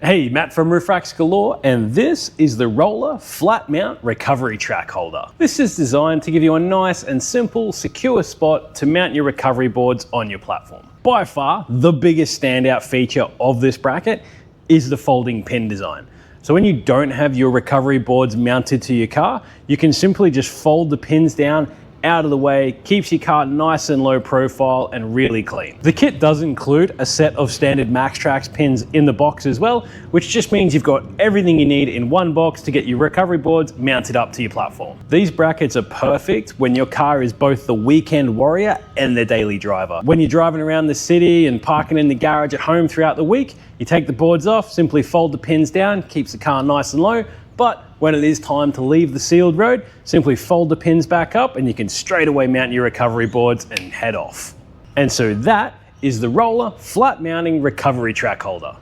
Hey, Matt from Roof Racks Galore, and this is the ROLA Flat Mount Recovery Track Holder. This is designed to give you a nice and simple, secure spot to mount your recovery boards on your platform. By far, the biggest standout feature of this bracket is the folding pin design. So when you don't have your recovery boards mounted to your car, you can simply just fold the pins down out of the way, keeps your car nice and low profile and really clean. The kit does include a set of standard MaxTrax pins in the box as well, which just means you've got everything you need in one box to get your recovery boards mounted up to your platform. These brackets are perfect when your car is both the weekend warrior and the daily driver. When you're driving around the city and parking in the garage at home throughout the week, you take the boards off, simply fold the pins down, keeps the car nice and low, but when it is time to leave the sealed road, simply fold the pins back up and you can straight away mount your recovery boards and head off. And so that is the ROLA Flat Mounting Recovery Track Holder.